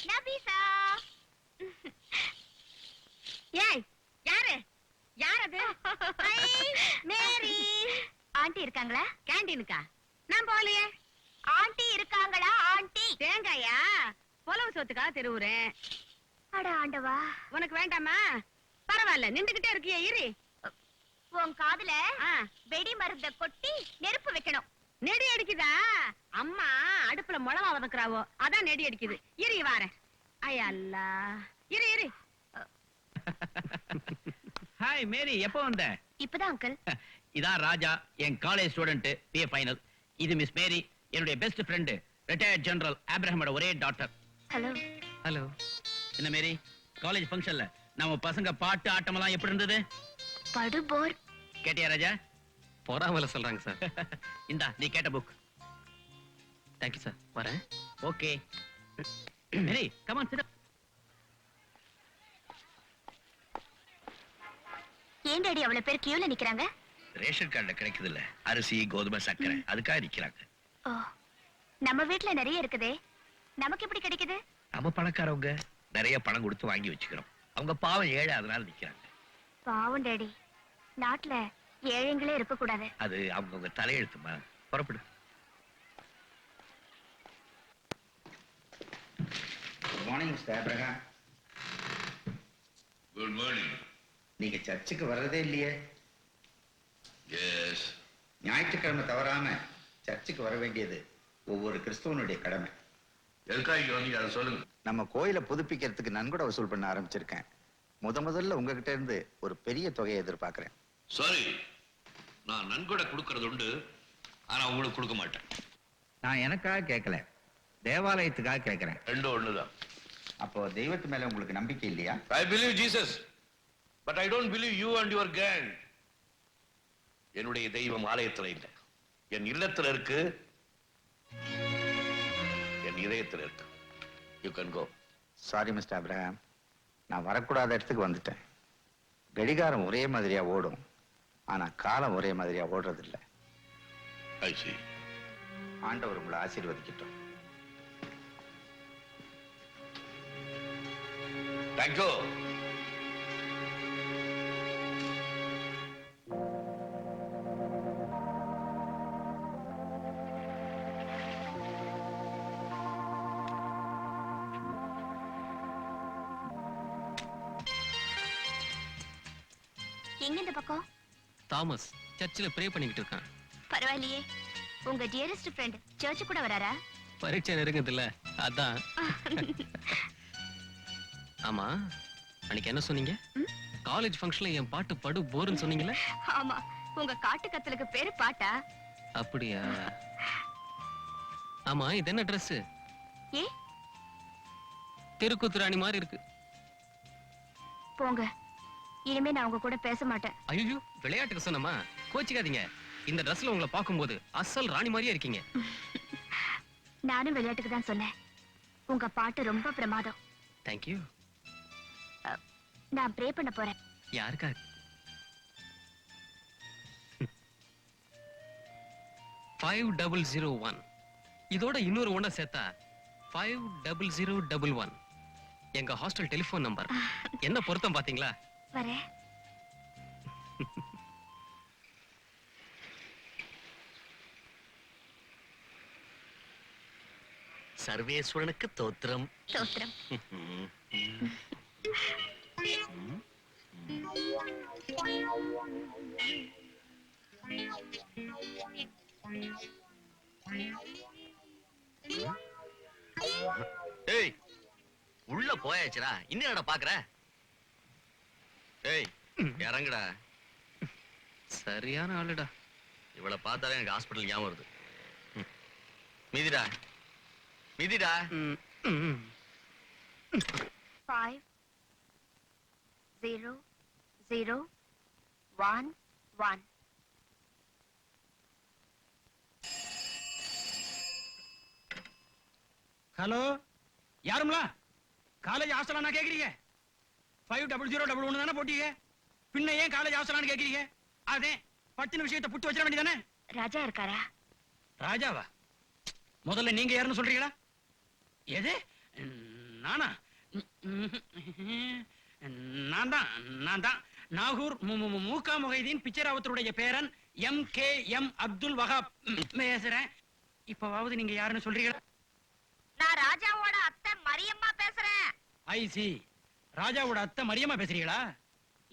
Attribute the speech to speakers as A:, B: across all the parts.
A: நபிசா. ஏய் யாரு யாரது? மேரி ஆண்டி இருக்காங்களா? கேண்டீனுக்கா? நான் போகலையே. ஆண்டி இருக்காங்களா? ஆண்டி தேங்காயா புலவு சொத்துக்கா தெருவுறேன். அட ஆண்டவா, உனக்கு வேண்டாமா? பரவாயில்ல, நின்றுகிட்டே இருக்கியே, இரு. உன் காதுல வெடி மருந்த கொட்டி நெருப்பு வைக்கணும். நெடி அடிக்குதா? அம்மா அடுப்புல முளவா வதக்குறாவோ, அதான் நெடி அடிக்குது. இரு வாரேன். ஐயா அல்லா, இரு இரு.
B: ஹாய் மேரி, எப்போ வந்த?
A: இப்பதான் அங்கிள்.
B: இதான் ராஜா, என் காலேஜ் ஸ்டூடெண்ட், பிஏ ஃபைனல். இது மிஸ் மேரி, என்னுடைய பெஸ்ட் ஃப்ரெண்ட், ரிட்டையர்ட் ஜெனரல் ஆப்ரஹாமோட ஒரே டாக்டர்.
A: ஹலோ.
B: ஹலோ. என்ன மேரி, காலேஜ் ஃபங்க்ஷன்ல நம்ம பசங்க பாட்டு ஆட்டமெல்லாம் எப்படி இருந்தது?
A: படு போர்.
B: கேட்டியா ராஜா?
C: பொறாமல சொல்றாங்க சார்.
B: இந்தா நீ கேட்ட புக்.
C: தேங்க்யூ சார், வரேன்.
B: Okay Mary, come on sit.
A: ஏன் டாடி அவ்வளவு பேர் கியூல நிக்கறாங்க?
D: ரேஷன் கார்டுல கிடைக்குது இல்ல, அரிசி கோதுமை சர்க்கரை, அதுக்காக நிக்கிறாங்க.
A: ஓ, நம்ம வீட்ல நிறைய இருக்குதே, நமக்கு எப்படி கிடைக்குது?
D: நம்ம பணக்காரவங்க நிறைய பணம் கொடுத்து வாங்கி வச்சுக்கிறோம். அவங்க பாவம் ஏழை, அதனால நிக்கிறாங்க.
A: பாவம் டாடி, நாட்டுல ஏழைங்களே இருக்க கூடாது.
D: அது அவங்க தலையெழுத்துமா. புறப்படு.
E: Good morning mister Abraham.
F: Good morning.
E: நீங்க சர்ச்சுக்கு வர்றதே இல்லையே?
F: எஸ்.
E: ஞாயிற்றுக்கிழமை தவறாம சர்ச்சுக்கு வர வேண்டியது ஒவ்வொரு கிறிஸ்தவனுடைய கடமை.
F: எதுக்காக இங்க வந்தீங்க, அதை சொல்லுங்க.
E: நம்ம கோயிலை புதுப்பிக்கிறதுக்கு நன்கொடை வசூல் பண்ண ஆரம்பிச்சிருக்கேன். முதல்ல உங்ககிட்ட இருந்து ஒரு பெரிய தொகையை எதிர்பார்க்கிறேன்.
F: சாரி, நான் நன்கொடை கொடுக்கறது உண்டு, ஆனா உங்களுக்கு கொடுக்க மாட்டேன்.
E: நான் எனக்காக கேட்கல, தேவாலயத்துக்காக கேட்கிறேன்.
F: ரெண்டும் ஒண்ணுதான்.
E: அப்போ தெய்வத்து மேல உங்களுக்கு நம்பிக்கை இல்லையா?
F: I believe Jesus, but I don't believe you and your gang. என்னுடைய தெய்வம் ஆலயத்துல இல்ல, என் இல்லத்துல இருக்கு, என் இதயத்துல இருக்கு. You can go.
E: Sorry mister Abraham, நான் வரக்கூடாத இடத்துக்கு வந்துட்டேன். கடிகாரம் ஒரே மாதிரியா ஓடும், ஆனா காலம் ஒரே மாதிரியா ஓடுறதில்லை.
F: I see.
E: ஆண்டவர் உங்களை ஆசீர்வதிக்கட்டும்.
F: Thank you.
A: எங்க இந்த பக்கம்?
C: தாமஸ் சர்ச்சில் ப்ரே பண்ணிக்கிட்டு இருக்கான்.
A: பரவாயில்லையே, உங்க டியரஸ்ட் ஃப்ரெண்ட் சர்ச்சு கூட வராரா?
C: பரீட்சை நெருங்குதுல்ல, அதான். ஆமா, அன்னைக்கு என்ன சொன்னீங்க? காலேஜ் ஃபங்க்ஷன்ல என் பாட்டு படு போர்னு சொன்னீங்களே?
A: ஆமா, உங்க காட்டு கத்தலுக்கு பேரு பாட்டா?
C: அப்படியா? ஆமா, இது என்ன ட்ரெஸ்?
A: ஏ,
C: திருக்குத்துராணி மாதிரி இருக்கு.
A: போங்க, இனிமே நான் உங்க கூட பேச மாட்டேன்.
C: ஐயோ, விளையாட்டுக்கு சொன்னமா, கோச்சிக்காதீங்க. இந்த ட்ரெஸ்ல உங்களை பார்க்கும்போது அசல் ராணி மாதிரியே இருக்கீங்க.
A: நானும் விளையாட்டுக்கு தான் சொன்னேன். உங்க பாட்டு ரொம்ப பிரமாதம்.
C: தேங்க்யூ.
A: நான் ப்ரே பண்ண போறேன்.
C: யாருக்காக? 5001. இதோட இன்னொரு ஒண்ண சேர்த்தா 50011. எங்க ஹாஸ்டல் டெலிபோன் நம்பர். என்ன பொருத்தம் பாத்தீங்களா?
A: வரேன்.
D: சர்வேஸ்வரனுக்கு தோத்திரம்.
A: தோத்திரம்.
D: ஏய், உள்ள போயாச்சுடா, இன்னும் என்னடா பாக்குற? ஏய், இறங்குடா.
C: சரியான ஆளுடா.
D: இவளை பார்த்தாலே எனக்கு ஹாஸ்பிட்டல் ஞாபகம் வருது. மிதிடா மிதிடா.
A: 5001.
B: ஹலோ, யாருங்களா? காலேஜ் ஹாஸ்டலா கேக்குறீங்க? 5001 தானே போட்டீங்க, பின்ன ஏன் காலேஜ் ஹாஸ்டலான்னு கேக்குறீங்க? அதே பத்தின விஷயத்தை புட்டு வச்சிட வேண்டியதானே?
A: ராஜா இருக்காரா?
B: ராஜாவா? முதல்ல நீங்க யாருன்னு சொல்றீங்களா? எது? நானா நான் தான் நாகூர் மூகா முகைதீன் பிச்சராவத்தருடைய பேரன் MKM அப்துல் வஹாப் பேசுறேன். இப்பவாவது நீங்க யாருன்னு சொல்றீங்களா?
A: நான் ராஜாவோட அத்தை மரியம்மா பேசுறேன்.
B: ஐசி ராஜாவோட அத்தை மரியம்மா பேசுறீங்களா?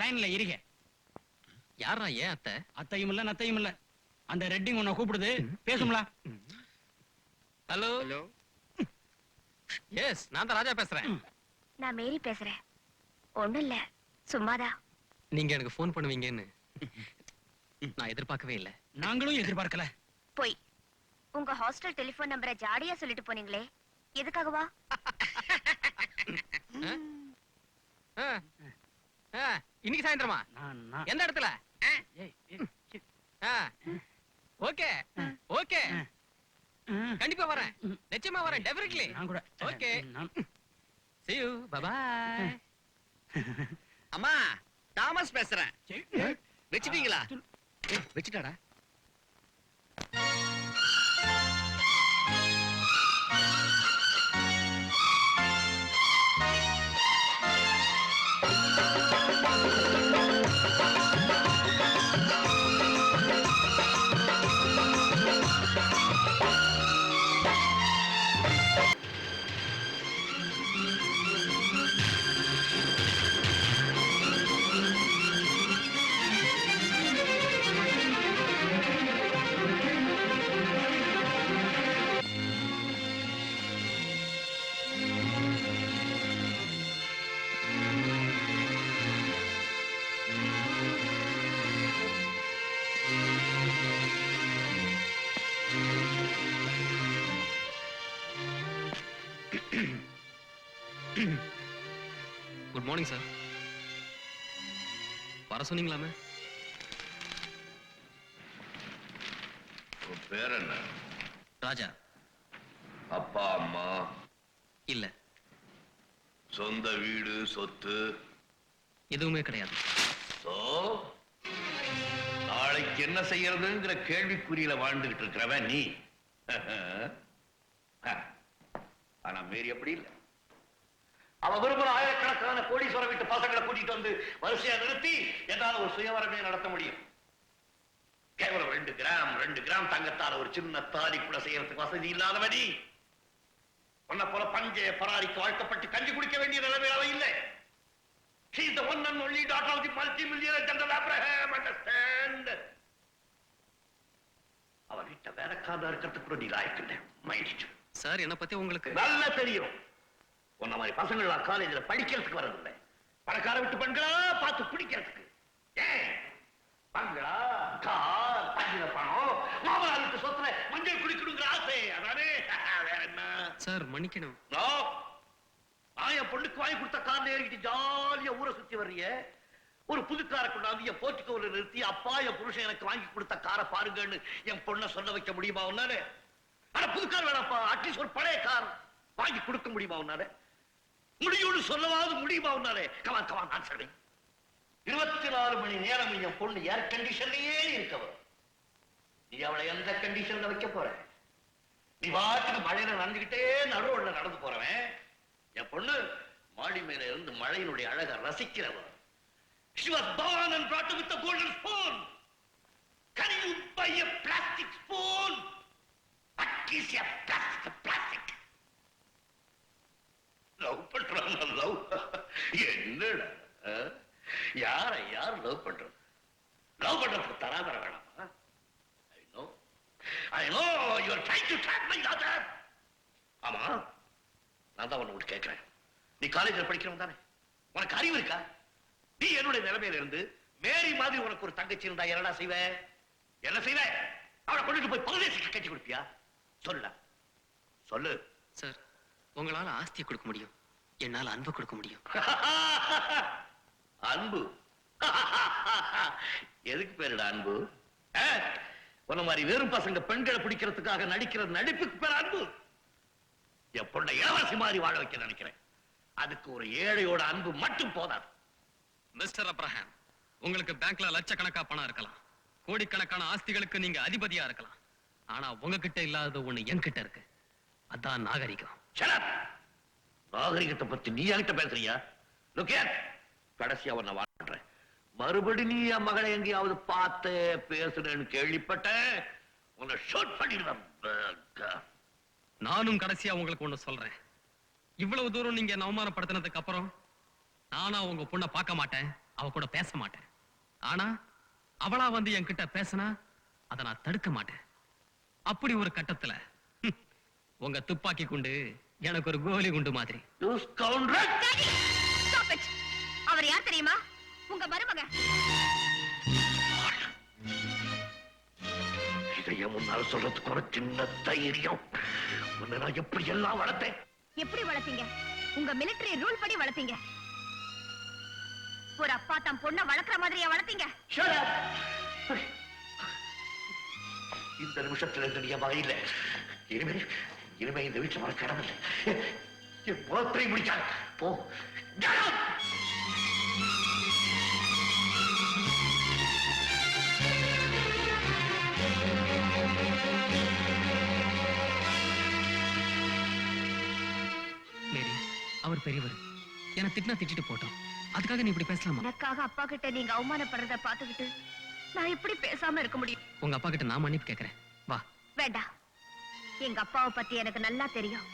B: லைன்ல இருங்க.
C: யாரா ஏன் அத்தை?
B: அத்தையும் இல்ல நத்தையும் இல்ல. அந்த ரெட்டிங் உன்னை கூப்பிடுது, பேசும்ல.
C: Hello hello. எஸ், நான் தான் ராஜா பேசுறேன்.
A: நான் மேரி பேசுறேன். ஒண்ணும் இல்ல, சும்மாதான்.
C: நீங்க எனக்கு ஃபோன் பண்ணுவீங்கன்னு நான் எதிர்பார்க்கவே இல்ல.
B: நாங்களும் எதிர்பார்க்கல.
A: போய் உங்க ஹாஸ்டல் டெலிபோன் நம்பரை ஜாடியா சொல்லிட்டு போனீங்களே, எதுக்காகவா?
C: இன்னைக்கு சாயந்தரமா? எந்த இடத்துல? ஓகே ஓகே, கண்டிப்பா வரேன், நிச்சயமா வரேன், டெஃபினெட்லி.
B: நான் கூட
C: okay, see you, bye bye.
G: அம்மா, தாமஸ் பேசுறேன். வெச்சிட்டீங்களா? வெச்சிட்டாடா.
C: Good morning sir. வர சொன்னீங்களாமே?
F: உன் பேர் என்ன?
C: ராஜா.
F: அப்பா அம்மா?
C: இல்ல.
F: சொந்த வீடு சொத்து
C: எதுவுமே கிடையாது.
F: சோ நாளைக்கு என்ன செய்யறதுங்கிற கேள்விக்குறியில வாழ்ந்துகிட்டு இருக்கிறவன் நீ. ஆனா மேரி அப்படி இல்லை. அவ விரும்புற ஆயிரக்கணக்கான கோடீஸ்வர வீட்டு பசங்களை கூட்டிட்டு வந்து வரிசையா நிறுத்தி என்னால ஒரு சுயவரமே நடத்த முடியும். கேவலம் 2 கிராம் தங்கத்தால ஒரு சின்ன தாலி கூட செய்யறதுக்கு வசதி இல்லாதவடி. உன்னை போல பஞ்சே பராரிக்கு வாழ்க்கப்பட்டு கஞ்சி குடிக்க வேண்டிய நிலைமையில அவ இல்லை. She is the one and only daughter of the multi-millionaire General Abraham, understand? அவ வீட்டை வேலைக்காரனா இருக்கிறதுக்கு கூட நீ லாயக்கில்லை. மைண்ட்
C: சார், என்ன பத்தி உங்களுக்கு
F: நல்லா தெரியும். உன்ன மாதிரி பசங்களா காலேஜ்ல படிக்கிறதுக்கு வரதில்லை. பணக்கார விட்டு பெண்களா பார்த்து பிடிக்கிறதுக்கு. ஏன் பங்களா, கார், தங்கின பணம், மாமனாருக்கு சொத்துல மஞ்சள் குடிக்கணுங்கிற ஆசை, அதானே? வேற என்ன
C: சார்? மன்னிக்கணும்.
F: நான் என் பொண்ணுக்கு வாங்கி கொடுத்த கார்ல ஏறிக்கிட்டு ஜாலியா ஊரை சுத்தி வர்றிய. ஒரு புது காரை கொண்டாந்து என் போர்ச்சுகோல நிறுத்தி, அப்பா என் புருஷன் எனக்கு வாங்கி கொடுத்த காரை பாருங்கன்னு என் பொண்ணை சொல்ல வைக்க முடியுமா உன்னால? ஆனா புது கார் வேணாப்பா, அட்லீஸ்ட் ஒரு பழைய கார் வாங்கி கொடுக்க முடியுமா உன்னால? முடியும்னு சொல்லவாது முடியுமா உன்னாலே? Come on come on answer me. 24 மணி நேரம் என் பொண்ணு ஏர் கண்டிஷன்லயே இருக்கவ. நீ அவளை எந்த கண்டிஷன்ல வைக்க போற? நீ வாட்டுக்கு மழையில நடந்துகிட்டே நடுவோட நடந்து போறவன். என் பொண்ணு மாடி மேல இருந்து மழையினுடைய அழக ரசிக்கிறவ. She was born and brought up with a golden spoon. Can you buy a plastic spoon? What is a plastic? Love பண்றான். லவ் என்னடா? யாரை யார் லவ் பண்றது? லவ் பண்றதுக்கு தராதர வேணாமா? I know you are trying to trap my daughter. ஆமா, நான் தான் உன்னை கேட்கிறேன். நீ காலேஜில் படிக்கிறவன் தானே? உனக்கு அறிவு இருக்கா? நீ என்னுடைய நிலைமையில இருந்து மேரி மாதிரி உனக்கு ஒரு தங்கச்சி இருந்தா என்னடா செய்வ? என்ன செய்வ? அவளை கொண்டுட்டு போய் பரதேசிக்கு கட்டி கொடுப்பியா? சொல்லு.
C: சார், உங்களால ஆஸ்தியை கொடுக்க முடியும், என்னால அன்பு கொடுக்க முடியும்.
F: அன்பு? எதுக்கு பேருடா அன்பு? உன்ன மாதிரி வெறும் பசங்க பெண்களை பிடிக்கிறதுக்காக நடிக்கிற நடிப்புக்கு பேர் அன்பு. என் பொண்ணை இளவரசி மாதிரி வாழ வைக்க நினைக்கிறேன். அதுக்கு ஒரு ஏழையோட அன்பு மட்டும் போதாது.
C: மிஸ்டர் அப்ரஹாம், உங்களுக்கு பேங்க்ல லட்சக்கணக்கா பணம் இருக்கலாம், கோடிக்கணக்கான ஆஸ்திகளுக்கு நீங்க அதிபதியா இருக்கலாம். ஆனா உங்ககிட்ட இல்லாத ஒண்ணு என்கிட்ட இருக்கு. அதான் நாகரிகம்.
F: Shut up. நாகரிகத்தை பத்தி நீ என்கிட்ட பேசுறியா? கடைசியா உன்னை வாழ்றேன். மறுபடி நீ என் மகளை எங்கேயாவது பார்த்து பேசுறேன்னு கேள்விப்பட்டேன், உன்னை ஷூட் பண்ணிடுவேன்.
C: நானும் கடைசியா உங்களுக்கு ஒண்ணு சொல்றேன். இவ்வளவு தூரம் நீங்க என்ன அவமானப்படுத்தினதுக்கு அப்புறம் நானா உங்க பொண்ணை பார்க்க மாட்டேன், அவ கூட பேச மாட்டேன். ஆனா அவளா வந்து என்கிட்ட பேசினா அதை நான் தடுக்க மாட்டேன். அப்படி ஒரு கட்டத்துல உங்க துப்பாக்கி குண்டு எனக்கு ஒரு கோலி குண்டு மாதிரி.
F: You scoundrel!
A: Stop it. அவர் யார் தெரியுமா? உங்க மருமக.
F: இதைய முன்னால் சொல்றதுக்கு ஒரு சின்ன தைரியம். உன்னை நான் எப்படி எல்லாம் வளர்த்தேன்.
A: எப்படி வளர்த்தீங்க? உங்க மிலிட்டரி ரூல் படி வளர்த்தீங்க. ஒரு அப்பா தம் பொண்ண வளர்க்கிற மாதிரியா வளர்த்தீங்க?
F: Shut up! இந்த நிமிஷத்துல இருந்து நீ மகன் இல்லை. இனிமே இந்த வீட்டுல வர கடமை என் போத்தை முடிக்காது. போ. Get out!
C: மேரி, அவர் பெரியவர். என்ன திட்டினா திட்டிட்டு போட்டோம். அதுக்காக நீ இப்படி பேசலாமா?
A: எனக்காக அப்பா கிட்ட நீங்க அவமானப்படுறத பாத்துக்கிட்டு நான் எப்படி பேசாம இருக்க முடியும்?
C: உங்க அப்பா கிட்ட நான் மன்னிப்பு கேட்கிறேன். வா.
A: வேண்டாம். எங்க அப்பாவை பத்தி எனக்கு நல்லா தெரியும்.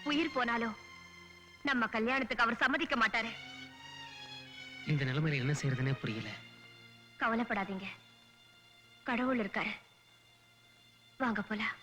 A: உயிர் போனாலும் நம்ம கல்யாணத்துக்கு அவர் சம்மதிக்க மாட்டாரு.
C: இந்த நிலைமையில என்ன செய்யறதுன்னே புரியல.
A: கவலைப்படாதீங்க, கடவுள் இருக்காரு. வாங்க போலாம்.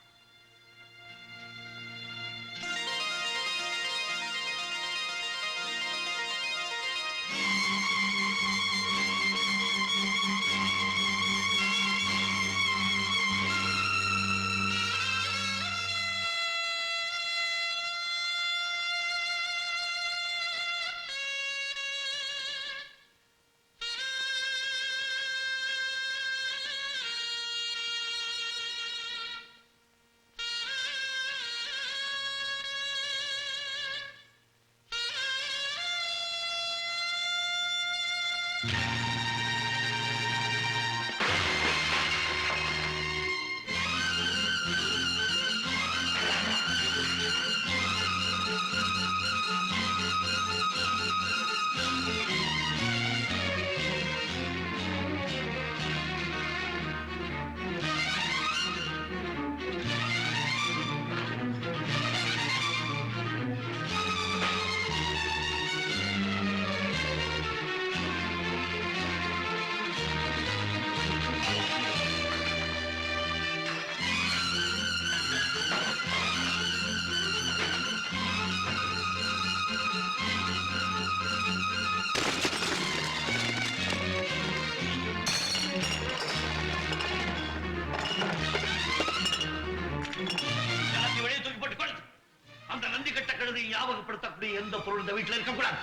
F: ஞாபகப்படுத்தக்கூடிய எந்த பொருள் இந்த வீட்டில் இருக்கக்கூடாது.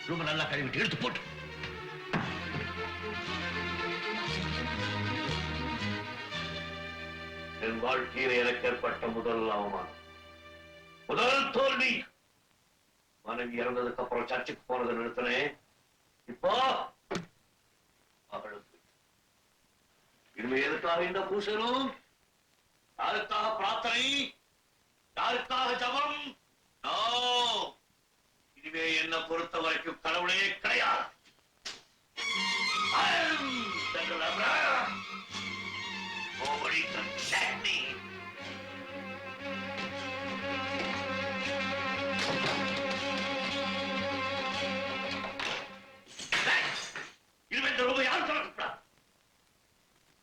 F: ரொம்ப நல்லா கழுவிட்டு எடுத்து போட்டு. என் வாழ்க்கையில எனக்கு ஏற்பட்ட முதல் அவமானம், முதல் தோல்வி. மனைவி இறந்ததுக்கு அப்புறம் சர்ச்சுக்கு போனதை நிறுத்தினேன். இப்போ அவளுக்கு இனிமே எதுக்காக இந்த பூசலும், யாருக்காக பிரார்த்தனை, யாருக்காக ஜபம்? இனிமே என்ன பொறுத்த வரைக்கும் கடவுளே கிடையாது. Nobody can check me.